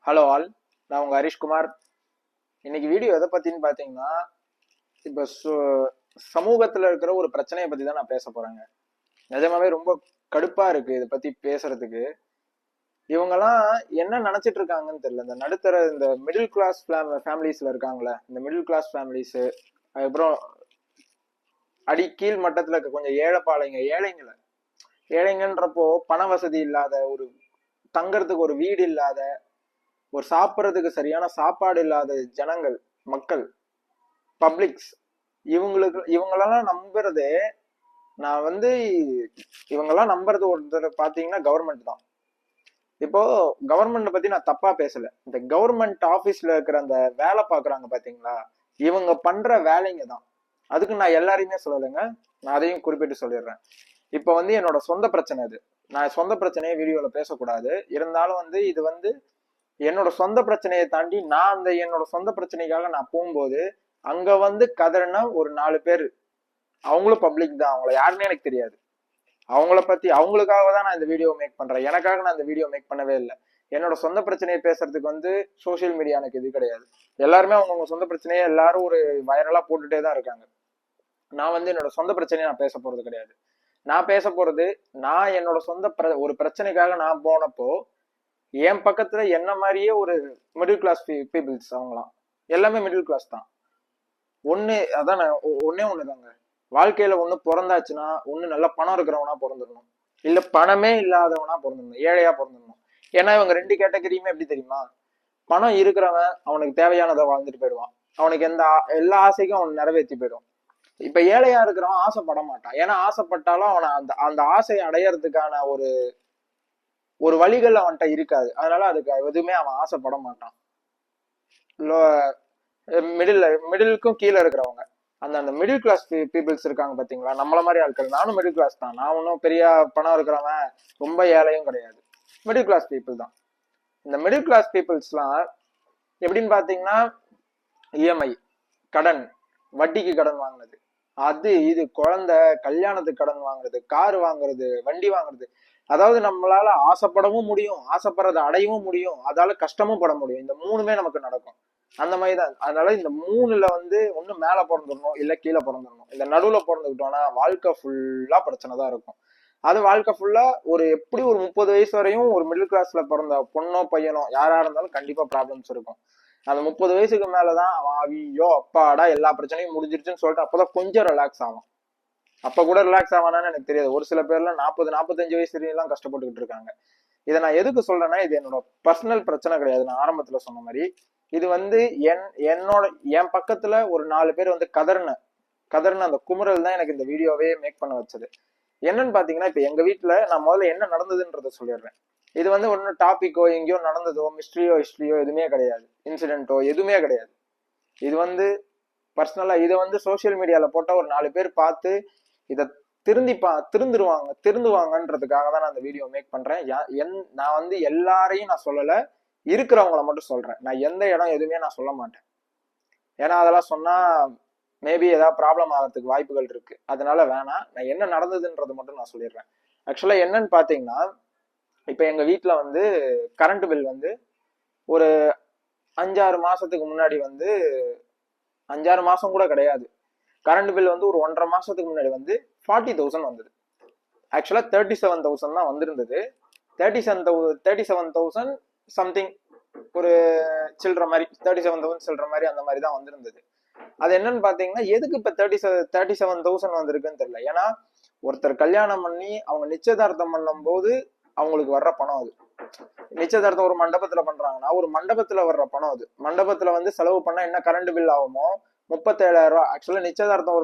Hello all, நான் உங்க ஹரிஷ்குமார். இன்னைக்கு வீடியோ எதை பத்தின்னு பாத்தீங்கன்னா, இப்ப சமூகத்துல இருக்கிற ஒரு பிரச்சனையை பத்தி தான் நான் பேச போறேங்க. நிஜமாவே ரொம்ப கடுப்பா இருக்கு இதை பத்தி பேசுறதுக்கு. இவங்கெல்லாம் என்ன நினைச்சிட்டு இருக்காங்கன்னு தெரியல. இந்த நடுத்தர இந்த மிடில் கிளாஸ் ஃபேமிலிஸ்ல இருக்காங்களே, இந்த மிடில் கிளாஸ் ஃபேமிலிஸ், அதுக்கப்புறம் கீழ் மட்டத்துல இருக்க கொஞ்சம் ஏழைங்கன்றப்போ பண வசதி இல்லாத, ஒரு தங்கறதுக்கு ஒரு வீடு இல்லாத, ஒரு சாப்பிட்றதுக்கு சரியான சாப்பாடு இல்லாத ஜனங்கள், மக்கள், பப்ளிக்ஸ், இவங்களெல்லாம் நம்புறதே, நான் வந்து இவங்கெல்லாம் நம்புறது ஒருத்தர் பாத்தீங்கன்னா கவர்மெண்ட் தான். இப்போ கவர்மெண்ட் பத்தி நான் தப்பா பேசல. இந்த கவர்மெண்ட் ஆபீஸ்ல இருக்கிற அந்த வேலை பாக்குறாங்க பாத்தீங்களா, இவங்க பண்ற வேலைங்க தான். அதுக்கு நான் எல்லாரையுமே சொல்லலைங்க, நான் அதையும் குறிப்பிட்டு சொல்லிடுறேன். இப்ப வந்து என்னோட சொந்த பிரச்சனை இது. நான் சொந்த பிரச்சனையை வீடியோல பேசக்கூடாது. இருந்தாலும் வந்து இது வந்து என்னோட சொந்த பிரச்சனையை தாண்டி நான் அந்த என்னோட சொந்த பிரச்சனைக்காக நான் போகும்போது அங்க வந்து கதறினா ஒரு 4 பேர், அவங்களும் பப்ளிக் தான், அவங்கள யாருன்னு எனக்கு தெரியாது. அவங்கள பத்தி அவங்களுக்காக தான் நான் இந்த வீடியோ மேக் பண்றேன். எனக்காக நான் இந்த வீடியோ மேக் பண்ணவே இல்லை. என்னோட சொந்த பிரச்சனையை பேசுறதுக்கு வந்து சோசியல் மீடியா எனக்கு இது கிடையாது. எல்லாருமே அவங்கவுங்க சொந்த பிரச்சனையை எல்லாரும் ஒரு வைரலா போட்டுட்டே தான் இருக்காங்க. நான் வந்து என்னோட சொந்த பிரச்சனையை நான் பேச போறது கிடையாது. நான் பேச போறது, நான் என்னோட சொந்த ஒரு பிரச்சனைக்காக நான் போனப்போ என் பக்கத்துல என்ன மாதிரியே ஒரு மிடில் கிளாஸ் பீப்புள்ஸ், அவங்களாம் எல்லாமே மிடில் கிளாஸ் தான். அதான் ஒன்னே ஒண்ணுதாங்க. வாழ்க்கையில ஒண்ணு பிறந்தாச்சுன்னா ஒண்ணு நல்ல பணம் இருக்கிறவனா பிறந்துடணும், இல்ல பணமே இல்லாதவனா பிறந்துடணும், ஏழையா பிறந்துடணும். ஏன்னா இவங்க ரெண்டு கேட்டகரியுமே எப்படி தெரியுமா? பணம் இருக்கிறவன் அவனுக்கு தேவையானதை வாழ்ந்துட்டு போயிடுவான், அவனுக்கு எல்லா ஆசைக்கும் அவன் நிறைவேற்றி போயிடும். இப்ப ஏழையா இருக்கிறவன் ஆசைப்பட மாட்டான். ஏன்னா ஆசைப்பட்டாலும் அவனை அந்த அந்த ஆசையை அடையறதுக்கான ஒரு ஒரு வழிகள் அவன்கிட்ட இருக்காது. அதனால அதுக்கு எதுவுமே அவன் ஆசைப்பட மாட்டான். மிடிலுக்கும் கீழே இருக்கிறவங்க, அந்த அந்த மிடில் கிளாஸ் பீப்புள்ஸ் இருக்காங்க பாத்தீங்களா, நம்மள மாதிரி ஆட்கள். நானும் மிடில் கிளாஸ் தான். நான் ஒன்றும் பெரிய பணம் இருக்கிறவன், ரொம்ப ஏழையும் கிடையாது. மிடில் கிளாஸ் பீப்புள் தான். இந்த மிடில் கிளாஸ் பீப்புள்ஸ்லாம் எப்படின்னு பாத்தீங்கன்னா, இஎம்ஐ கடன், வட்டிக்கு கடன் வாங்கினது, அது இது, குழந்தை கல்யாணத்துக்கு கடன் வாங்குறது, கார் வாங்குறது, வண்டி வாங்குறது. அதாவது நம்மளால ஆசைப்படவும் முடியும், ஆசைப்படுறதை அடையவும் முடியும், அதால கஷ்டமும் பட முடியும். இந்த மூணுமே நமக்கு நடக்கும். அந்த மாதிரிதான். அதனால இந்த மூணுல வந்து ஒண்ணு மேல பிறந்துடணும், இல்ல கீழே பிறந்துடணும். இந்த நடுவுல பிறந்துக்கிட்டோம்னா வாழ்க்கை ஃபுல்லா பிரச்சனை தான் இருக்கும். அது வாழ்க்கை ஃபுல்லா ஒரு எப்படி ஒரு 30 வயசு வரையும் ஒரு மிடில் கிளாஸ்ல பிறந்த பொண்ணோ பையனோ யாரா இருந்தாலும் கண்டிப்பா ப்ராப்ளம்ஸ் இருக்கும். அந்த 30 வயசுக்கு மேலதான் அவன் ஐயோ அப்பாடா எல்லா பிரச்சனையும் முடிஞ்சிருச்சுன்னு சொல்லிட்டு அப்பதான் கொஞ்சம் ரிலாக்ஸ் ஆகும். அப்ப கூட ரிலாக்ஸ் ஆவானான்னு எனக்கு தெரியாது. ஒரு சில பேர்லாம் 40-45 வயசு எல்லாம் கஷ்டப்பட்டுக்கிட்டு இருக்காங்க. இதை நான் எதுக்கு சொல்றேன்னா, இது என்னோட பர்சனல் பிரச்சனை கிடையாது. நான் ஆரம்பத்துல சொன்ன மாதிரி இது வந்து என்னோட என் பக்கத்துல ஒரு 4 பேர் வந்து கதர்ன அந்த குமுறல் தான் எனக்கு இந்த வீடியோவே மேக் பண்ண வச்சது. என்னன்னு பாத்தீங்கன்னா, இப்ப எங்க வீட்டுல நான் முதல்ல என்ன நடந்ததுன்றத சொல்லிடுறேன். இது வந்து ஒன்னும் டாபிக்கோ எங்கேயோ நடந்ததோ மிஸ்ட்ரியோ ஹிஸ்டரியோ எதுவுமே கிடையாது, இன்சிடென்ட்டோ எதுவுமே கிடையாது. இது வந்து பர்சனலா இதை வந்து சோசியல் மீடியால போட்டா ஒரு 4 பேர் பார்த்து இதை திருந்துவாங்கன்றதுக்காக தான் நான் அந்த வீடியோ மேக் பண்றேன். நான் வந்து எல்லாரையும் நான் சொல்லல, இருக்கிறவங்கள மட்டும் சொல்றேன். நான் எந்த இடம் எதுவுமே நான் சொல்ல மாட்டேன். ஏன்னா அதெல்லாம் சொன்னா மேபி ஏதாவது ப்ராப்ளம் ஆகிறதுக்கு வாய்ப்புகள் இருக்கு. அதனால வேணாம். நான் என்ன நடந்ததுன்றது மட்டும் நான் சொல்லிடுறேன். ஆக்சுவலா என்னன்னு பாத்தீங்கன்னா, இப்ப எங்க வீட்டுல வந்து கரண்ட் பில் வந்து ஒரு 5-6 மாசத்துக்கு முன்னாடி வந்து, 5-6 மாசம் கூட கிடையாது, கரண்ட் பில் வந்து ஒரு 1.5 மாசத்துக்கு முன்னாடி வந்து 40,000 வந்தது. ஆக்சுவலா 37,000 தான் வந்திருந்தது. 37,000 சம்திங், ஒரு சில்ற மாதிரி, 37,000 சில்ற மாதிரி, அந்த மாதிரி தான் வந்திருந்தது. அது என்னன்னு பாத்தீங்கன்னா, எதுக்கு இப்ப 37,000 வந்திருக்குன்னு தெரியல. ஏன்னா ஒருத்தர் கல்யாணம் பண்ணி அவங்க நிச்சயதார்த்தம் பண்ணும் போது அவங்களுக்கு வர்ற பணம் அது. நிச்சயதார்த்தம் ஒரு மண்டபத்துல பண்றாங்கன்னா ஒரு மண்டபத்துல வர்ற பணம் அது. மண்டபத்துல வந்து செலவு பண்ணா என்ன கரண்ட் பில் ஆகுமோ, 37,000 ரூபாய். ஆக்சுவலா நிச்சயதார்த்தம்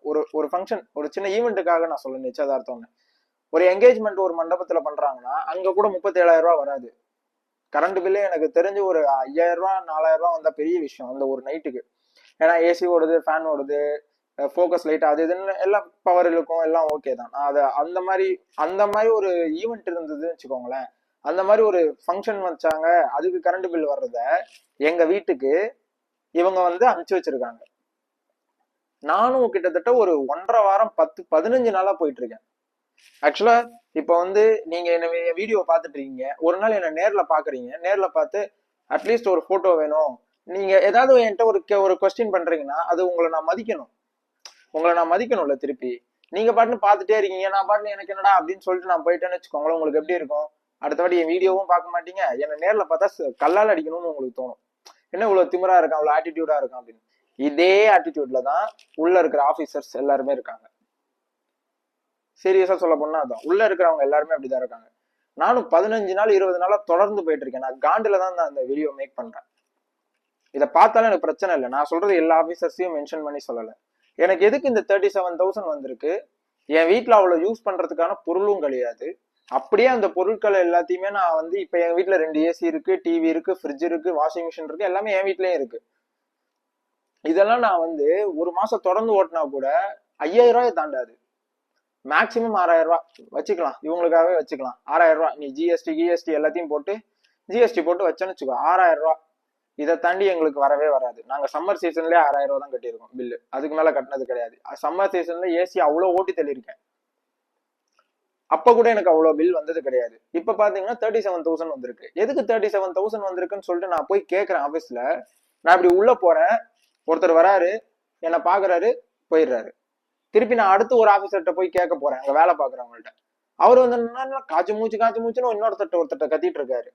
ஒரு ஒரு ஃபங்க்ஷன், ஒரு சின்ன ஈவெண்ட்டுக்காக நான் சொல்ல, நிச்சயதார்த்தம்னு ஒரு என்கேஜ்மெண்ட் ஒரு மண்டபத்துல பண்றாங்கன்னா அங்க கூட 37,000 ரூபாய் வராது. கரண்ட் பில்லே எனக்கு தெரிஞ்சு ஒரு 5,000 ரூபாய் 4,000 ரூபாய் வந்தா பெரிய விஷயம் அந்த ஒரு நைட்டுக்கு. ஏன்னா ஏசி ஓடுது, ஃபேன் ஓடுது, ஃபோக்கஸ் லைட், அது இதுன்னு எல்லாம் பவர் இருக்கும், எல்லாம் ஓகே தான். அது அந்த மாதிரி ஒரு ஈவெண்ட் இருந்ததுன்னு வச்சுக்கோங்களேன். அந்த மாதிரி ஒரு ஃபங்க்ஷன் வச்சாங்க, அதுக்கு கரண்ட் பில் வர்றத எங்க வீட்டுக்கு இவங்க வந்து அனுப்பிச்சு வச்சிருக்காங்க. நானும் கிட்டத்தட்ட ஒரு 1.5 வாரம் 10-15 நாளா போயிட்டு இருக்கேன். ஆக்சுவலா இப்ப வந்து நீங்க என்ன வீடியோ பார்த்துட்டு இருக்கீங்க, ஒரு நாள் என்ன நேர்ல பாக்குறீங்க, நேர்ல பார்த்து அட்லீஸ்ட் ஒரு போட்டோ வேணும், நீங்க ஏதாவது என்கிட்ட ஒரு கொஸ்டின் பண்றீங்கன்னா அது உங்களை நான் மதிக்கணும்ல திருப்பி. நீங்க பாட்டுன்னு பார்த்துட்டே இருக்கீங்க, நான் பாட்டுன்னு எனக்கு என்னடா அப்படின்னு சொல்லிட்டு நான் போயிட்டேன்னு வச்சுக்கோங்களேன், உங்களுக்கு எப்படி இருக்கும்? அடுத்தவாடி என் வீடியோவும் பார்க்க மாட்டீங்க, என்ன நேர்ல பார்த்தா கல்லால் அடிக்கணும்னு உங்களுக்கு தோணும். என்ன இவ்வளவு திமிரா இருக்கான், இவ்வளவு ஆட்டிடியூடா இருக்கான் அப்படின்னு. இதே ஆட்டிடியூட்ல தான் உள்ள இருக்கிற ஆபீசர்ஸ் எல்லாருமே இருக்காங்க. சீரியஸா சொல்ல போனா அதான் உள்ள இருக்கிறவங்க எல்லாருமே அப்படிதான் இருக்காங்க. நானும் 15 நாள் 20 நாளா தொடர்ந்து போயிட்டு இருக்கேன். நான் காண்டுல தான் அந்த வீடியோ மேக் பண்றேன். இதை பார்த்தாலும் எனக்கு பிரச்சனை இல்லை. நான் சொல்றது எல்லா ஆபீசர்ஸையும் மென்ஷன் பண்ணி சொல்லல. எனக்கு எதுக்கு இந்த 37,000 வந்திருக்கு? என் வீட்டுல அவ்வளவு யூஸ் பண்றதுக்கான பொருளும் கிடையாது. அப்படியே அந்த பொருட்கள் எல்லாத்தையுமே நான் வந்து இப்ப என் வீட்டுல 2 ஏசி இருக்கு, டிவி இருக்கு, ஃப்ரிட்ஜ் இருக்கு, வாஷிங் மிஷின் இருக்கு, எல்லாமே என் வீட்லயே இருக்கு. இதெல்லாம் நான் வந்து ஒரு மாசம் தொடர்ந்து ஓட்டினா கூட 5,000 ரூபாய் தாண்டாது. மேக்சிமம் 6,000 ரூபாய் வச்சுக்கலாம், இவங்களுக்காகவே வச்சுக்கலாம். 6,000 ரூபாய் நீ ஜிஎஸ்டி எல்லாத்தையும் போட்டு ஜிஎஸ்டி போட்டு வச்சேன்னு வச்சுக்கோ, 6,000 ரூபாய். இதை தாண்டி எங்களுக்கு வரவே வராது. நாங்க சம்மர் சீசன்லயே 6,000 ரூபாய் தான் கட்டியிருக்கோம் பில்லு, அதுக்கு மேல கட்டினது கிடையாது. சம்மர் சீசன்ல ஏசி அவ்வளவு ஓட்டி தள்ளியிருக்கேன், அப்ப கூட எனக்கு அவ்வளவு பில் வந்தது கிடையாது. இப்ப பாத்தீங்கன்னா 37,000 வந்திருக்கு. எதுக்கு 37,000 வந்திருக்குன்னு சொல்லிட்டு நான் போய் கேட்கிறேன் ஆபீஸ்ல. நான் இப்படி உள்ள போறேன், ஒருத்தர் வராரு, என்ன பாக்குறாரு, போயிடுறாரு. திருப்பி நான் அடுத்து ஒரு ஆபீசர்கிட்ட போய் கேட்க போறேன், அங்க வேலை பாக்குறவங்கள்ட்ட. அவர் வந்து காய்ச்சி மூச்சுன்னு ஒருத்தட்ட கத்திட்டு இருக்காரு.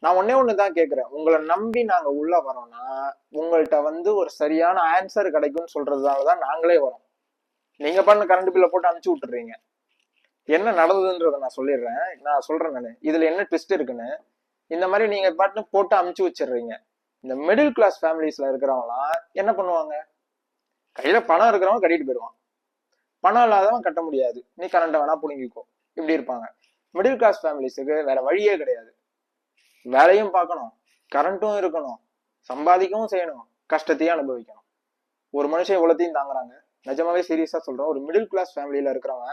நான் ஒண்ணுதான் கேட்கிறேன், உங்களை நம்பி நாங்க உள்ள வரோம்னா உங்கள்கிட்ட வந்து ஒரு சரியான ஆன்சர் கிடைக்கும்னு சொல்றதுனாலதான் நாங்களே வரோம். நீங்க பண்ண கரண்ட் பில்ல போட்டு அனுப்பிச்சு விட்டுறீங்க. என்ன நடந்ததுன்றத நான் சொல்லிடுறேன். நான் சொல்றேன் நானு இதுல என்ன ட்விஸ்ட் இருக்குன்னு. இந்த மாதிரி நீங்க பாட்டு போட்டு அமுச்சு வச்சிடுறீங்க. இந்த மிடில் கிளாஸ் ஃபேமிலிஸ்ல இருக்கிறவங்களாம் என்ன பண்ணுவாங்க? கையில பணம் இருக்கிறவங்க கட்டிட்டு போயிடுவான், பணம் இல்லாதவன் கட்ட முடியாது, நீ கரண்ட வேணா புடுங்கிக்கோ, இப்படி இருப்பாங்க. மிடில் கிளாஸ் ஃபேமிலிஸுக்கு வேற வழியே கிடையாது. வேலையும் பார்க்கணும், கரண்ட்டும் இருக்கணும், சம்பாதிக்கவும் செய்யணும், கஷ்டத்தையும் அனுபவிக்கணும். ஒரு மனுஷன் இவ்வளத்தையும் தாங்குறாங்க. நிஜமாவே சீரியஸா சொல்றோம். ஒரு மிடில் கிளாஸ் ஃபேமிலியில இருக்கிறவங்க,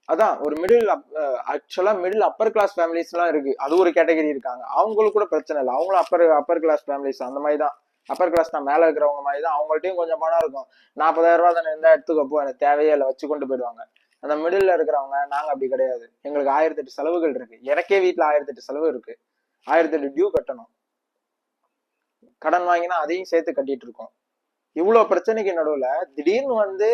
அதான் ஒரு ஆக்சுவலா மிடில் அப்பர் கிளாஸ் ஃபேமிலிஸ் எல்லாம் இருக்கு, அது ஒரு கேட்டகரி இருக்காங்க. அவங்களுக்கு கூட பிரச்சனை இல்லை, அவங்களும் அப்பர் கிளாஸ் ஃபேமிலிஸ் அந்த மாதிரி தான். அப்பர் கிளாஸ் தான் மேல இருக்கிறவங்க மாதிரி தான். அவங்கள்ட்டையும் கொஞ்சம் பணம் இருக்கும். 40,000 ரூபாய் தானே இருந்தா எடுத்துக்கப்போ, எனக்கு தேவையே இல்லை, வச்சு கொண்டு போயிடுவாங்க. அந்த மிடில்ல இருக்கிறவங்க நாங்க அப்படி கிடையாது. எங்களுக்கு 1008 செலவுகள் இருக்கு. எனக்கே வீட்டுல 1008 செலவு இருக்கு. 1008 டியூ கட்டணும், கடன் வாங்கினா அதையும் சேர்த்து கட்டிட்டு இருக்கோம். இவ்வளவு பிரச்சனைக்கு நடுவுல திடீர்னு வந்து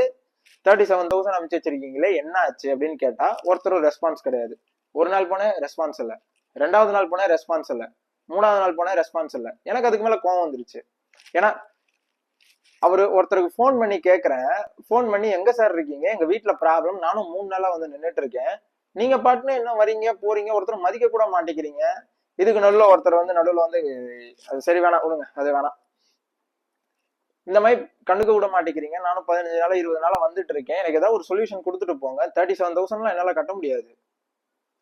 37,000 அமைச்சு வச்சிருக்கீங்களே என்ன ஆச்சு அப்படின்னு கேட்டா ஒருத்தரும் ரெஸ்பான்ஸ் கிடையாது. ஒரு நாள் போனேன் ரெஸ்பான்ஸ் இல்லை, 2வது நாள் போனேன் ரெஸ்பான்ஸ் இல்லை, 3வது நாள் போனேன் ரெஸ்பான்ஸ் இல்லை. எனக்கு அதுக்கு மேல கோவம் வந்துருச்சு. ஏன்னா ஒருத்தருக்கு போன் பண்ணி கேட்கிறேன், போன் பண்ணி எங்க சார் இருக்கீங்க, எங்க வீட்டுல ப்ராப்ளம், நானும் 3 நாளா வந்து நின்றுட்டு இருக்கேன், நீங்க பாட்டுன்னு என்ன வரீங்க போறீங்க, ஒருத்தர் மதிக்க கூட மாட்டேங்கிறீங்க. இதுக்கு ஒருத்தர் வந்து நடுவில் வந்து அது சரி வேணாம் விடுங்க, அது வேணாம், இந்த மாதிரி கண்டுக்க விட மாட்டேங்கிறீங்க, நானும் 15 நாளா 20 நாளா வந்துட்டு இருக்கேன், எனக்கு ஏதாவது ஒரு சொல்யூஷன் கொடுத்துட்டு போங்க, 37,000 என்னால கட்ட முடியாது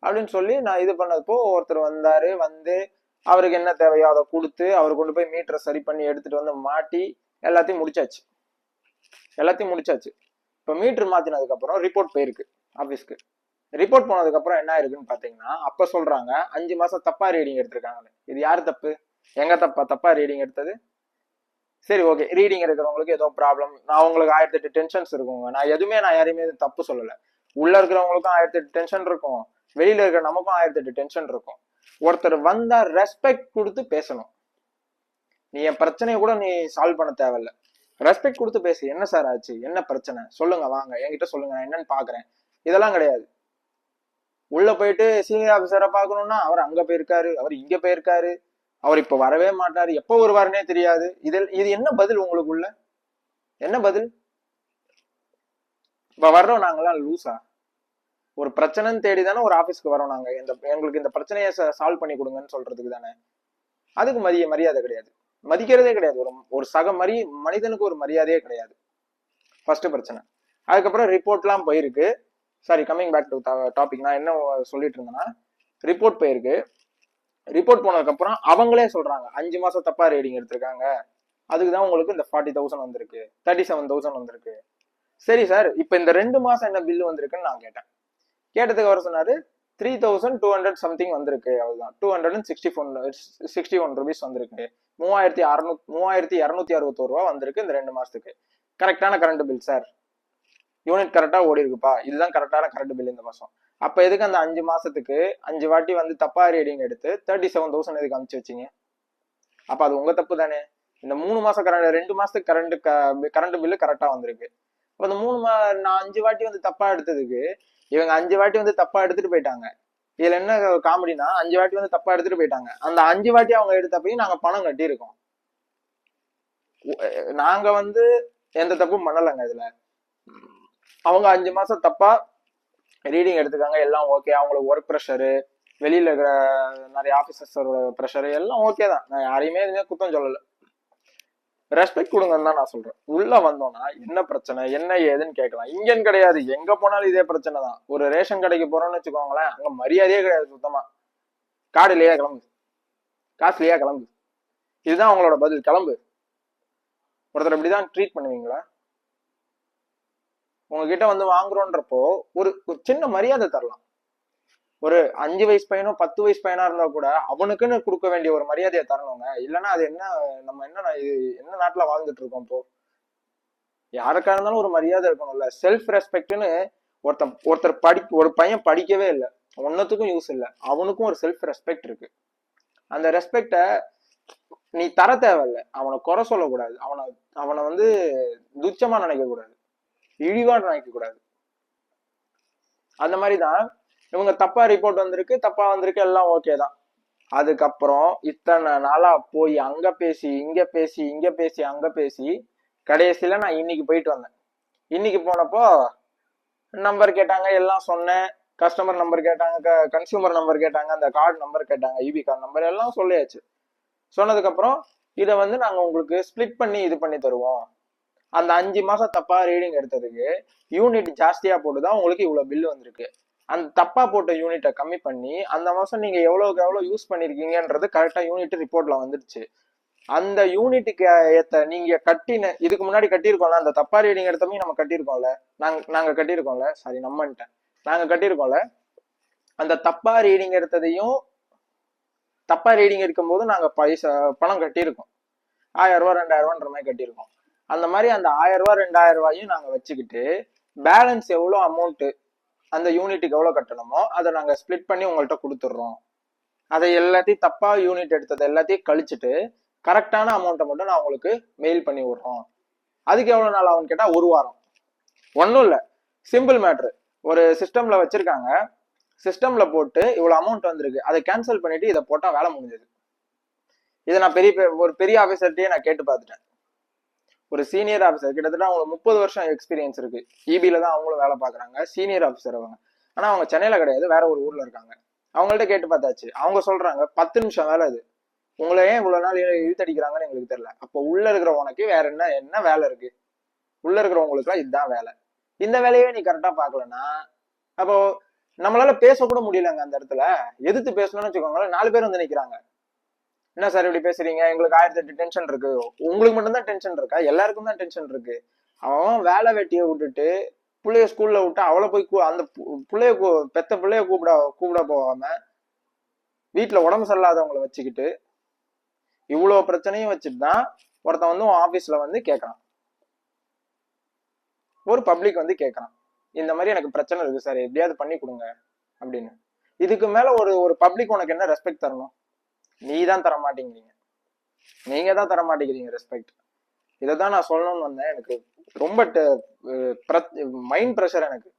அப்படின்னு சொல்லி நான் இது பண்ணப்போ ஒருத்தர் வந்தாரு. வந்து அவருக்கு என்ன தேவையோ அதை கொடுத்து அவர் கொண்டு போய் மீட்டரை சரி பண்ணி எடுத்துட்டு வந்து மாட்டி எல்லாத்தையும் முடிச்சாச்சு. இப்ப மீட்டர் மாத்தினதுக்கு அப்புறம் ரிப்போர்ட் போயிருக்கு ஆபீஸ்க்கு. ரிப்போர்ட் போனதுக்கு அப்புறம் என்ன இருக்குன்னு பாத்தீங்கன்னா, அப்ப சொல்றாங்க 5 மாசம் தப்பா ரீடிங் எடுத்திருக்காங்க. இது யாரு தப்பு? எங்க தப்பா ரீடிங் எடுத்தது? சரி ஓகே, ரீடிங் இருக்கிறவங்களுக்கு ஏதோ ப்ராப்ளம், நான் உங்களுக்கு 1008 டென்ஷன்ஸ் இருக்குங்க. நான் யாரையுமே தப்பு சொல்லல. உள்ள இருக்கிறவங்களுக்கும் 1008 டென்ஷன் இருக்கும், வெளியில இருக்கிற நமக்கும் 1008 டென்ஷன் இருக்கும். ஒருத்தர் வந்தா ரெஸ்பெக்ட் கொடுத்து பேசணும். நீ என் பிரச்சனையை கூட நீ சால்வ் பண்ண தேவையில்ல, ரெஸ்பெக்ட் கொடுத்து பேசு. என்ன சார் ஆச்சு, என்ன பிரச்சனை சொல்லுங்க, வாங்க என்கிட்ட சொல்லுங்க, நான் என்னன்னு பாக்குறேன். இதெல்லாம் கிடையாது. உள்ள போயிட்டு சீனியர் ஆபீசரை பாக்கணும்னா அவர் அங்க போயிருக்காரு, அவர் இங்க போயிருக்காரு, அவர் இப்ப வரவே மாட்டாரு, எப்ப வருவாருன்னே தெரியாது. இது என்ன பதில் உங்களுக்குள்ள? என்ன பதில்? இப்ப வர்றோம் நாங்களாம் லூசா? ஒரு பிரச்சனைன்னு தேடிதானே ஒரு ஆபீஸ்க்கு வரோம் நாங்க. எங்களுக்கு இந்த பிரச்சனையை சால்வ் பண்ணி கொடுங்கன்னு சொல்றதுக்கு தானே. அதுக்கு மரியாதை கிடையாது, மதிக்கிறதே கிடையாது. ஒரு சக மனிதனுக்கு ஒரு மரியாதையே கிடையாது. ஃபர்ஸ்ட் பிரச்சனை. அதுக்கப்புறம் ரிப்போர்ட்லாம் போயிருக்கு. Sorry, coming back to topic. நான் என்ன சொல்லிட்டு இருந்தேன்னா, ரிப்போர்ட் போயிருக்கு. ரிப்போர்ட் போனதுக்கு அப்புறம் அவங்களே சொல்றாங்க 5 மாசம் தப்பா ரீடிங் எடுத்திருக்காங்க, அதுக்குதான் உங்களுக்கு இந்த 40,000 வந்திருக்கு, 37,000 வந்திருக்கு. சரி சார், இப்ப இந்த 2 மாசம் என்ன பில்லு வந்திருக்குன்னு நான் கேட்டதுக்கு அவர் சொன்னாரு 3,200 சம்திங் வந்திருக்கு, அவ்வளவுதான். 261 ருபீஸ் வந்திருக்கு, 3,261 ரூபா வந்திருக்கு இந்த 2 மாசத்துக்கு. கரெக்டான கரண்ட் பில் சார். யூனிட் கரெக்டா ஓடி இருக்குப்பா, இதுதான் கரெக்டான கரண்ட் பில் இந்த மாசம். அப்ப எதுக்கு அந்த 5 மாசத்துக்கு 5 வாட்டி வந்து தப்பா ரீடிங் எடுத்து 37,000 எதுக்கு அமுச்சு வச்சீங்க? அப்ப அது உங்க தப்பு தானே. இந்த 3 மாசம் கரண்ட், 2 மாசத்துக்கு கரண்ட் பில்லு கரெக்டா வந்திருக்கு. அப்ப இந்த நான் 5 வாட்டி வந்து தப்பா எடுத்ததுக்கு இவங்க 5 வாட்டி வந்து தப்பா எடுத்துட்டு போயிட்டாங்க. இதுல என்ன காமெடினா, 5 வாட்டி வந்து தப்பா எடுத்துட்டு போயிட்டாங்க. அந்த 5 வாட்டி அவங்க எடுத்தப்பையும் நாங்க பணம் கட்டியிருக்கோம். நாங்க வந்து எந்த தப்பும் பண்ணலைங்க இதுல. அவங்க 5 மாசம் தப்பா ரீடிங் எடுத்துக்காங்க, எல்லாம் ஓகே. அவங்களுக்கு ஒர்க் ப்ரெஷரு, வெளியில இருக்கிற நிறைய ஆபீசர்ஸோட ப்ரெஷரு எல்லாம் ஓகே தான். நான் யாரையுமே எதுவுமே குத்தம் சொல்லல. ரெஸ்பெக்ட் கொடுங்கன்னு தான் நான் சொல்றேன். உள்ள வந்தோம்னா என்ன பிரச்சனை என்ன ஏதுன்னு கேட்கலாம். இங்கன்னு கிடையாது, எங்க போனாலும் இதே பிரச்சனை தான். ஒரு ரேஷன் கடைக்கு போறோம்னு வச்சுக்கோங்களேன், அங்க மரியாதையே கிடையாது சுத்தமா. கார்டு இல்லையா கிளம்பு, காசு இல்லையா கிளம்பு, இதுதான் அவங்களோட பதில், கிளம்பு. ஒருத்தர் இப்படிதான் ட்ரீட் பண்ணுவீங்களா? உங்ககிட்ட வந்து வாங்குறோன்றப்போ ஒரு சின்ன மரியாதை தரலாம். ஒரு 5 வயசு பையனோ 10 வயசு பையனா இருந்தா கூட அவனுக்குன்னு கொடுக்க வேண்டிய ஒரு மரியாதையை தரணுங்க. இல்லைன்னா அது என்ன, நம்ம என்ன நாட்டுல வாழ்ந்துட்டு இருக்கோம் இப்போ? யாருக்கா இருந்தாலும் ஒரு மரியாதை இருக்கணும்ல. செல்ஃப் ரெஸ்பெக்ட்னு ஒருத்தர் ஒரு பையன் படிக்கவே இல்லை, ஒன்னத்துக்கும் யூஸ் இல்லை, அவனுக்கும் ஒரு செல்ஃப் ரெஸ்பெக்ட் இருக்கு. அந்த ரெஸ்பெக்ட நீ தர தேவையில்ல. அவனை குறை சொல்லக்கூடாது, அவனை வந்து துச்சமா நினைக்க கூடாது, இழிவா நினைக்க கூடாது. அந்த மாதிரிதான் இவங்க தப்பா ரிப்போர்ட் வந்திருக்கு, தப்பா வந்திருக்கு, எல்லாம் ஓகே தான். அதுக்கப்புறம் இத்தனை நாளா போய் அங்க பேசி இங்க பேசி இங்க பேசி அங்க பேசி கடைசியில நான் இன்னைக்கு போயிட்டு வந்தேன். இன்னைக்கு போனப்போ நம்பர் கேட்டாங்க, எல்லாம் சொன்னேன். கஸ்டமர் நம்பர் கேட்டாங்க, கன்சியூமர் நம்பர் கேட்டாங்க, அந்த கார்டு நம்பர் கேட்டாங்க, இபி கார்டு நம்பர் எல்லாம் சொல்லியாச்சு. சொன்னதுக்கு அப்புறம் இதை வந்து நாங்க உங்களுக்கு ஸ்பிளிட் பண்ணி இது பண்ணி தருவோம். அந்த 5 மாசம் தப்பா ரீடிங் எடுத்ததுக்கு யூனிட் ஜாஸ்தியா போட்டுதான் உங்களுக்கு இவ்வளவு பில் வந்திருக்கு. அந்த தப்பா போட்ட யூனிட்டை கம்மி பண்ணி அந்த மாசம் நீங்க எவ்வளவுக்கு எவ்வளவு யூஸ் பண்ணிருக்கீங்கன்றது கரெக்டா யூனிட் ரிப்போர்ட்ல வந்துருச்சு. அந்த யூனிட்டுக்கு ஏத்த நீங்க கட்டின, இதுக்கு முன்னாடி கட்டியிருக்கோம்ல, அந்த தப்பா ரீடிங் எடுத்தப்பையும் நம்ம கட்டியிருக்கோம்ல, நாங்க கட்டியிருக்கோம்ல, சாரி நம்மன்ட்டேன், நாங்க கட்டியிருக்கோம்ல. அந்த தப்பா ரீடிங் எடுத்ததையும், தப்பா ரீடிங் எடுக்கும் போது நாங்க பணம் கட்டியிருக்கோம். 1000 ரூபாய் 2000 ரூபான்ற மாதிரி கட்டியிருக்கோம். அந்த மாதிரி அந்த 1000 ரூபாய் 2000 ரூபாயும் நாங்க வச்சுக்கிட்டு பேலன்ஸ் எவ்வளவு அமௌண்ட் அந்த யூனிட்டுக்கு எவ்வளவு கட்டணுமோ அதை நாங்க ஸ்பிளிட் பண்ணி உங்கள்கிட்ட கொடுத்துடுறோம். அதை எல்லாத்தையும் தப்பா யூனிட் எடுத்தது எல்லாத்தையும் கழிச்சுட்டு கரெக்டான அமௌண்ட்டை மட்டும் நான் உங்களுக்கு மெயில் பண்ணி விடுறோம். அதுக்கு எவ்வளவு நாள் ஆகும்னு கேட்டா 1 வாரம். ஒன்றும் இல்லை, சிம்பிள் மேட்ரு. ஒரு சிஸ்டம்ல வச்சிருக்காங்க, சிஸ்டம்ல போட்டு இவ்வளவு அமௌண்ட் வந்திருக்கு, அதை கேன்சல் பண்ணிட்டு இதை போட்டா வேலை முடிஞ்சது. இதை நான் ஒரு பெரிய ஆபீசர்கிட்டயே நான் கேட்டு பார்த்துட்டேன். ஒரு சீனியர் ஆஃபீஸர், கிட்டத்தட்ட அவங்களுக்கு 30 வருஷம் எக்ஸ்பீரியன்ஸ் இருக்கு. இபில தான் அவங்களும் வேலை பார்க்குறாங்க, சீனியர் ஆஃபீஸர் அவங்க. ஆனா அவங்க சென்னையில கிடையாது, வேற ஒரு ஊர்ல இருக்காங்க. அவங்கள்ட்ட கேட்டு பார்த்தாச்சு. அவங்க சொல்றாங்க 10 நிமிஷம் வேலை அது, உங்களை ஏன் இவ்வளவு நாள் இழுத்தடிக்கிறாங்கன்னு எங்களுக்கு தெரியல. அப்போ உள்ள இருக்கிற உனக்கு வேற என்ன வேலை இருக்கு? உள்ள இருக்கிறவங்களுக்கு எல்லாம் இதுதான் வேலை. இந்த வேலையே நீ கரெக்டா பாக்கலன்னா அப்போ நம்மளால பேசக்கூட முடியலங்க. அந்த இடத்துல எதிர்த்து பேசணும்னு வச்சுக்கோங்களேன், 4 பேர் வந்து நிக்கிறாங்க. என்ன சார் இப்படி பேசுறீங்க, எங்களுக்கு 1008 டென்ஷன் இருக்கு. உங்களுக்கு மட்டும்தான் டென்ஷன் இருக்கா? எல்லாருக்கும் தான் டென்ஷன் இருக்கு. அவன் வேலை வெட்டியை விட்டுட்டு பிள்ளைய ஸ்கூல்ல விட்டு அவளை போய் அந்த பிள்ளைய பெத்த பிள்ளைய கூப்பிட போகாம வீட்டுல உடம்பு சரியில்லாதவங்களை வச்சுக்கிட்டு இவ்வளவு பிரச்சனையும் வச்சுட்டு தான் ஒருத்தன் வந்து ஆபீஸ்ல வந்து கேட்கறான். ஒரு பப்ளிக் வந்து கேட்கறான், இந்த மாதிரி எனக்கு பிரச்சனை இருக்கு சார், எப்படியாவது பண்ணி கொடுங்க அப்படின்னு. இதுக்கு மேல ஒரு பப்ளிக் உனக்கு என்ன ரெஸ்பெக்ட் தரணும்? நீ தான் தர மாட்டேங்கிறீங்க, நீங்க தான் தர மாட்டேங்கிறீங்க ரெஸ்பெக்ட். இதைதான் நான் சொல்லணும்னு வந்தேன். எனக்கு ரொம்ப மைண்ட் ப்ரெஷர், எனக்கு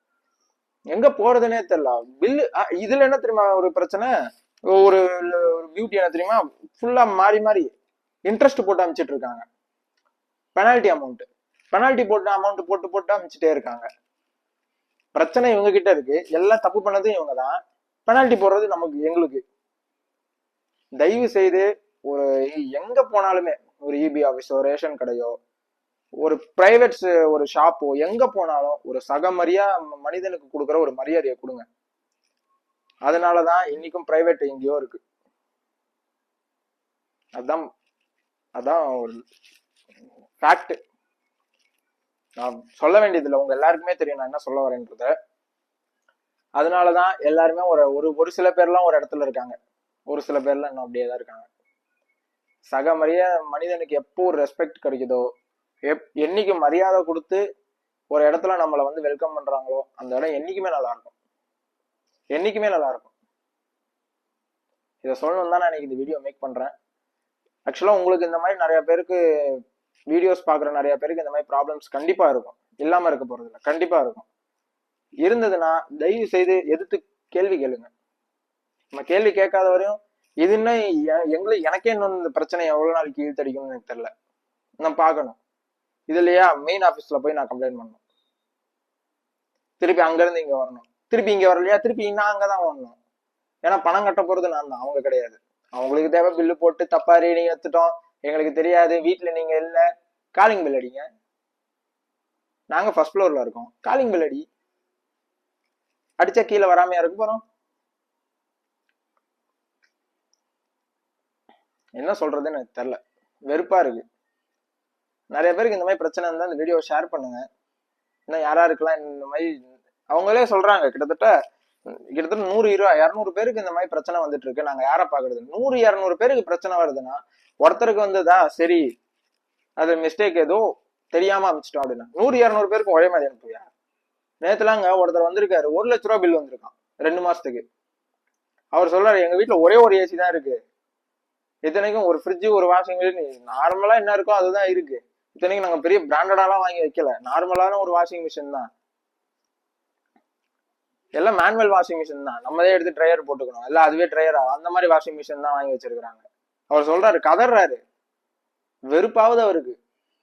எங்க போறதுன்னே தெரியல. பில்லு இதுல என்ன தெரியுமா ஒரு பிரச்சனை, ஒரு பியூட்டி என்ன தெரியுமா, ஃபுல்லா மாறி மாறி இன்ட்ரெஸ்ட் போட்டு அமைச்சிட்டு இருக்காங்க. பெனால்டி போட்டு அமௌண்ட் போட்டு போட்டு அமைச்சிட்டே இருக்காங்க. பிரச்சனை இவங்க கிட்ட இருக்கு, எல்லாம் தப்பு பண்ணதும் இவங்க தான், பெனால்டி போடுறது எங்களுக்கு. தயவு செய்து ஒரு எங்க போனாலுமே, ஒரு இபி ஆபீஸோ ரேஷன் கடையோ ஒரு பிரைவேட் ஒரு ஷாப்போ எங்க போனாலும் ஒரு சக மனிதனுக்கு கொடுக்குற ஒரு மரியாதையை கொடுங்க. அதனாலதான் இன்னைக்கும் பிரைவேட் எங்கேயோ இருக்கு. அதான் ஒரு ஃபேக்ட். நான் சொல்ல வேண்டியதில்லை, உங்க எல்லாருக்குமே தெரியும் நான் என்ன சொல்ல வரேன்றத. அதனாலதான் எல்லாருமே ஒரு சில பேர்லாம் ஒரு இடத்துல இருக்காங்க, ஒரு சில பேர்லாம் இன்னும் அப்படியே தான் இருக்காங்க. மனிதனுக்கு எப்போ ஒரு ரெஸ்பெக்ட் கிடைக்குதோ, என்னைக்கு மரியாதை கொடுத்து ஒரு இடத்துல நம்மளை வந்து வெல்கம் பண்றாங்களோ அந்த இடம் என்னைக்குமே நல்லா இருக்கும், என்னைக்குமே நல்லா இருக்கும். இதை சொல்லணும் தான் நான் இன்னைக்கு இந்த வீடியோ மேக் பண்றேன். ஆக்சுவலா உங்களுக்கு இந்த மாதிரி நிறைய பேருக்கு வீடியோஸ் பாக்குற நிறைய பேருக்கு இந்த மாதிரி ப்ராப்ளம்ஸ் கண்டிப்பா இருக்கும், இல்லாம இருக்க போறது இல்லை, கண்டிப்பா இருக்கும். இருந்ததுன்னா தயவு செய்து எதிர்த்து கேள்வி கேளுங்க. நம்ம கேள்வி கேட்காத வரையும் இது என்ன எனக்கே இன்னும் இந்த பிரச்சனை எவ்வளவு நாளைக்கு இழுத்தடிக்கணும்னு எனக்கு தெரியல. நான் பார்க்கணும். இது இல்லையா மெயின் ஆபீஸ்ல போய் நான் கம்ப்ளைண்ட் பண்ணணும், திருப்பி அங்க இருந்து இங்க வரணும், திருப்பி இங்க வரலையா திருப்பி நான் அங்கதான் வரணும். ஏன்னா பணம் கட்ட போறது நான் தான், அவங்க கிடையாது. அவங்களுக்கு தேவை பில்லு போட்டு தப்பா ரீடிங் எடுத்துட்டோம், எங்களுக்கு தெரியாது, வீட்டுல நீங்க இல்ல, காலிங் பில் அடிங்க. நாங்க ஃபர்ஸ்ட் ஃப்ளோர்ல இருக்கோம், காலிங் பில் அடி. அடிச்சா கீழே வராமையா இருக்க போறோம்? என்ன சொல்றதுன்னு எனக்கு தெரியல, வெறுப்பா இருக்கு. நிறைய பேருக்கு இந்த மாதிரி பிரச்சனை இருந்தா இந்த வீடியோ ஷேர் பண்ணுங்க. இன்னும் யாரா இருக்கலாம் இந்த மாதிரி. அவங்களே சொல்றாங்க கிட்டத்தட்ட 100-200 பேருக்கு இந்த மாதிரி பிரச்சனை வந்துட்டு இருக்கு, நாங்க யாரை பாக்குறது? 100-200 பேருக்கு பிரச்சனை வருதுன்னா ஒருத்தருக்கு வந்ததா சரி, அது மிஸ்டேக் ஏதோ தெரியாம அமைச்சிட்டோம் அப்படின்னா 100-200 பேருக்கு ஒரே மாதிரி அனுப்புவியா? நேத்துலாங்க ஒருத்தர் வந்திருக்காரு, 1 லட்ச ரூபா பில் வந்திருக்கான் 2 மாசத்துக்கு. அவர் சொல்றாரு எங்க வீட்டுல ஒரே ஒரு ஏசி தான் இருக்கு, இத்தனைக்கும் ஒரு ஃப்ரிட்ஜ் ஒரு வாஷிங் மிஷின் நார்மலா என்ன இருக்கோ அதுதான் இருக்கு, இத்தனைக்கும் நாங்க பெரிய பிராண்டடாலாம் வாங்கி வைக்கல, நார்மலான ஒரு வாஷிங் மிஷின் தான், எல்லாம் மேனுவல் வாஷிங் மிஷின் தான், நம்மளே எடுத்து ட்ரையர் போட்டுக்கணும், எல்லாம் அதுவே ட்ரையரா அந்த மாதிரி வாஷிங் மிஷின் தான் வாங்கி வச்சிருக்காங்க. அவர் சொல்றாரு, கதறாரு, வெறுப்பாவது அவருக்கு.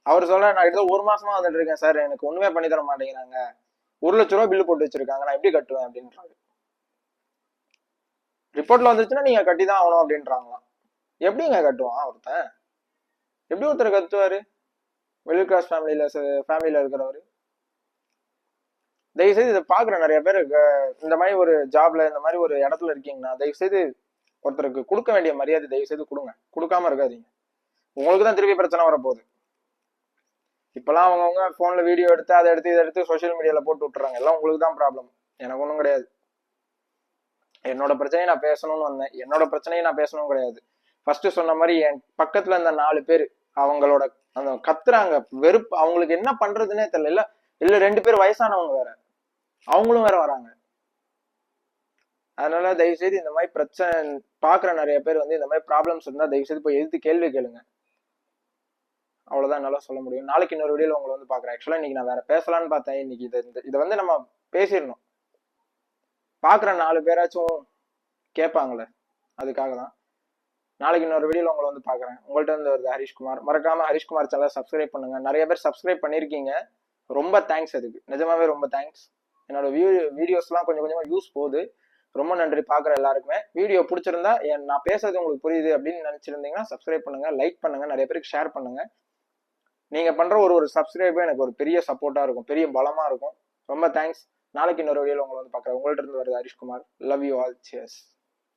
அவர் சொல்றாரு நான் கிட்ட 1 மாசமா வந்துட்டு இருக்கேன் சார், எனக்கு ஒண்ணுமே பண்ணி தர மாட்டேங்கிறாங்க, 1 லட்ச ரூபா பில்லு போட்டு வச்சிருக்காங்க, நான் எப்படி கட்டுவேன் அப்படின்றாரு. ரிப்போர்ட்ல வந்துச்சுன்னா நீங்க கட்டிதான் ஆகணும் அப்படின்றாங்களாம். எப்படிங்க கட்டுவான் ஒருத்தன்? எப்படி ஒருத்தர் கத்துவாரு? மிடில் கிளாஸ் ஃபேமிலியில இருக்கிறவரு. தயவு செய்து இதை பாக்குற நிறைய பேர் இந்த மாதிரி ஒரு ஜாப்ல இந்த மாதிரி ஒரு இடத்துல இருக்கீங்கன்னா தயவு செய்து ஒருத்தருக்கு கொடுக்க வேண்டிய மரியாதை தயவு செய்து கொடுங்க, கொடுக்காம இருக்காதீங்க. உங்களுக்கு தான் திருப்பி பிரச்சனை வரப்போகுது. இப்பெல்லாம் அவங்கவுங்க போன்ல வீடியோ எடுத்து அதை எடுத்து இதை எடுத்து சோசியல் மீடியால போட்டு விட்டுறாங்க, எல்லாம் உங்களுக்கு தான் ப்ராப்ளம், எனக்கு ஒன்றும் கிடையாது. என்னோட பிரச்சனையை நான் பேசணும்னு வந்தேன், என்னோட பிரச்சனையை நான் பேசணும் கிடையாது. ஃபர்ஸ்ட் சொன்ன மாதிரி என் பக்கத்துல இந்த 4 பேர் அவங்களோட அந்த கத்துறாங்க, வெறுப்பு, அவங்களுக்கு என்ன பண்றதுன்னே தெரியல. இல்ல இல்ல 2 பேர் வயசானவங்க வேற, அவங்களும் வேற வராங்க. அதனால தயவு செய்து இந்த மாதிரி பிரச்சனை பாக்குற நிறைய பேர் வந்து இந்த மாதிரி ப்ராப்ளம்ஸ் இருந்தா தயவு செய்து போய் எதிர்த்து கேள்வி கேளுங்க. அவ்வளவுதான் என்னால சொல்ல முடியும். நாளைக்கு இன்னொரு வீடியோல உங்களை வந்து பாக்குறேன். ஆக்சுவலா இன்னைக்கு நான் வேற பேசலான்னு பார்த்தேன், இன்னைக்கு இதை வந்து நம்ம பேசிடணும், பாக்குற 4 பேராச்சும் கேட்பாங்களே, அதுக்காக தான். நாளைக்கு இன்னொரு வீடியோல உங்களை வந்து பாக்குறேன். உங்கள்ட்ட இருந்து வருது ஹரிஷ்குமார். மறக்காம ஹரிஷ்குமார் சேனலை சப்ஸ்கிரைப் பண்ணுங்க. நிறைய பேர் சப்ஸ்கிரைப் பண்ணிருக்கீங்க, ரொம்ப தேங்க்ஸ். அதுக்கு நிஜமாவே ரொம்ப தேங்க்ஸ். என்னோட வீடியோஸ்லாம் கொஞ்சம் கொஞ்சமா யூஸ் போகுது, ரொம்ப நன்றி பாக்குற எல்லாருக்குமே. வீடியோ பிடிச்சிருந்தா நான் பேசுறது உங்களுக்கு புரியுது அப்படின்னு நினைச்சிருந்தீங்கன்னா சப்ஸ்கிரைப் பண்ணுங்க, லைக் பண்ணுங்க, நிறைய பேருக்கு ஷேர் பண்ணுங்க. நீங்க பண்ற ஒரு சப்ஸ்கிரைபே எனக்கு ஒரு பெரிய சப்போர்ட்டா இருக்கும், பெரிய பலமா இருக்கும். ரொம்ப தேங்க்ஸ். நாளைக்கு இன்னொரு வீடியோல உங்களை வந்து பாக்குறேன். உங்கள்ட்ட இருந்து வருது Harishkumar. Love you all. Cheers.